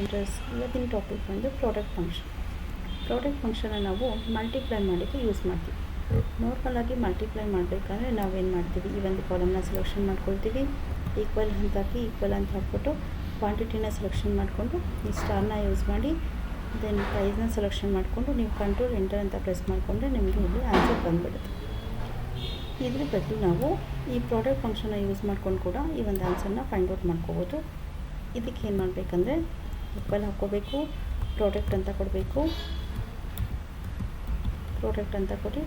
Students, ಇವತ್ತಿನ topic ಬಂದು product ಫಂಕ್ಷನ್ನ ನಾವು ಮಲ್ಟಿಪ್ಲೈ ಮಾಡೋಕ್ಕೆ ಯೂಸ್ ಮಾಡ್ತೀವಿ. ನಾರ್ಮಲಾಗಿ ಮಲ್ಟಿಪ್ಲೈ ಮಾಡಬೇಕಂದ್ರೆ ನಾವೇನು ಮಾಡ್ತೀವಿ, ಈ ಒಂದು ಕಾಲಮ್ನ ಸೆಲೆಕ್ಷನ್ ಮಾಡ್ಕೊಳ್ತೀವಿ, ಈಕ್ವಲ್ ಅಂತ ಹಾಕಿ ಈಕ್ವಲ್ ಅಂತ ಹಾಕ್ಬಿಟ್ಟು ಕ್ವಾಂಟಿಟಿನ ಸೆಲೆಕ್ಷನ್ ಮಾಡಿಕೊಂಡು ಈ ಸ್ಟಾರ್ನ ಯೂಸ್ ಮಾಡಿ ದೆನ್ ಪ್ರೈಸ್ನ ಸೆಲೆಕ್ಷನ್ ಮಾಡಿಕೊಂಡು ನೀವು ಕಂಟ್ರೋಲ್ ಎಂಟರ್ ಅಂತ ಪ್ರೆಸ್ ಮಾಡಿಕೊಂಡ್ರೆ ನಿಮಗೆ ಇಲ್ಲಿ ಆನ್ಸರ್ ಬಂದುಬಿಡುತ್ತೆ. ಇದ್ರ ಬದಲು ನಾವು ಈ ಪ್ರಾಡಕ್ಟ್ ಫಂಕ್ಷನ್ನ ಯೂಸ್ ಮಾಡ್ಕೊಂಡು ಕೂಡ ಈ ಒಂದು ಆನ್ಸರ್ನ ಫೈಂಡ್ ಔಟ್ ಮಾಡ್ಕೋಬೋದು. ಇದಕ್ಕೆ ಏನು ಮಾಡಬೇಕಂದ್ರೆ ಈಕ್ವಲ್ ಹಾಕ್ಕೋಬೇಕು, ಪ್ರಾಡಕ್ಟ್ ಅಂತ ಕೊಡಬೇಕು, ಪ್ರಾಡಕ್ಟ್ ಅಂತ ಕೊಡಿ,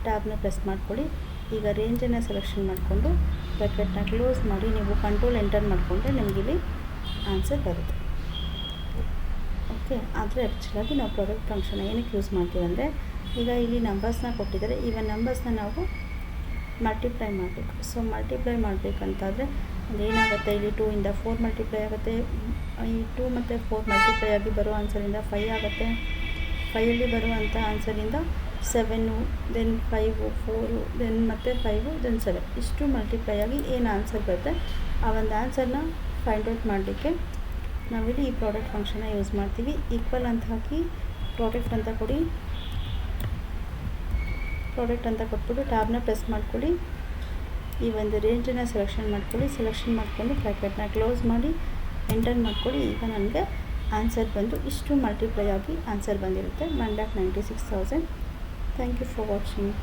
ಟ್ಯಾಬ್ನ ಪ್ರೆಸ್ ಮಾಡ್ಕೊಳ್ಳಿ. ಈಗ ರೇಂಜನ್ನು ಸೆಲೆಕ್ಷನ್ ಮಾಡಿಕೊಂಡು ಬ್ರ್ಯಾಕೆಟ್ನ ಕ್ಲೋಸ್ ಮಾಡಿ ನೀವು ಕಂಟ್ರೋಲ್ ಎಂಟರ್ ಮಾಡಿಕೊಂಡ್ರೆ ನಿಮಗೆ ಇಲ್ಲಿ ಆನ್ಸರ್ ಬರುತ್ತೆ. ಓಕೆ, ಆದರೆ ಆ್ಯಕ್ಚುಲಾಗಿ ನಾವು ಪ್ರಾಡಕ್ಟ್ ಫಂಕ್ಷನ್ ಏನಕ್ಕೆ ಯೂಸ್ ಮಾಡ್ತೀವಿ ಅಂದರೆ, ಈಗ ಇಲ್ಲಿ ನಂಬರ್ಸ್ನ ಕೊಟ್ಟಿದ್ದಾರೆ, ಈಗ ನಂಬರ್ಸ್ನ ನಾವು ಮಲ್ಟಿಪ್ಲೈ ಮಾಡಬೇಕು. ಸೊ ಮಲ್ಟಿಪ್ಲೈ ಮಾಡಬೇಕಂತಾದರೆ ಅದೇನಾಗುತ್ತೆ, ಇಲ್ಲಿ 2 ಇಂದ 4 ಮಲ್ಟಿಪ್ಲೈ ಆಗುತ್ತೆ, ಈ 2 ಮತ್ತು 4 ಮಲ್ಟಿಪ್ಲೈ ಆಗಿ ಬರೋ ಆನ್ಸರಿಂದ 5 ಆಗುತ್ತೆ, 5ಅಲ್ಲಿ ಬರುವಂಥ ಆನ್ಸರಿಂದ 7, ದೆನ್ 5, 4, ದೆನ್ ಮತ್ತು 5, ದೆನ್ 7 ಇಷ್ಟು ಮಲ್ಟಿಪ್ಲೈ ಆಗಿ ಏನು ಆನ್ಸರ್ ಬರುತ್ತೆ ಆ ಒಂದು ಆನ್ಸರ್ನ ಫೈಂಡ್ ಔಟ್ ಮಾಡಲಿಕ್ಕೆ ನಾವಿಲ್ಲಿ ಈ ಪ್ರಾಡಕ್ಟ್ ಫಂಕ್ಷನ್ನ ಯೂಸ್ ಮಾಡ್ತೀವಿ. ಈಕ್ವಲ್ ಅಂತ ಹಾಕಿ ಪ್ರಾಡಕ್ಟ್ ಅಂತ ಕೊಡಿ, ಪ್ರಾಡಕ್ಟ್ ಅಂತ ಕೊಟ್ಬಿಟ್ಟು ಟ್ಯಾಬ್ನ ಪ್ರೆಸ್ ಮಾಡ್ಕೊಳ್ಳಿ, ಈ ಒಂದು ರೇಂಜನ್ನು ಸೆಲೆಕ್ಷನ್ ಮಾಡ್ಕೊಳ್ಳಿ, ಸೆಲೆಕ್ಷನ್ ಮಾಡಿಕೊಂಡು ಬ್ರ್ಯಾಕೆಟ್ನ ಕ್ಲೋಸ್ ಮಾಡಿ ಎಂಟರ್ ಮಾಡ್ಕೊಳ್ಳಿ. ಈಗ ನನಗೆ ಆನ್ಸರ್ ಬಂದು ಇಷ್ಟು ಮಲ್ಟಿಪ್ಲೈ ಆಗಿ ಆನ್ಸರ್ ಬಂದಿರುತ್ತೆ 1,96,000. Thank you for watching.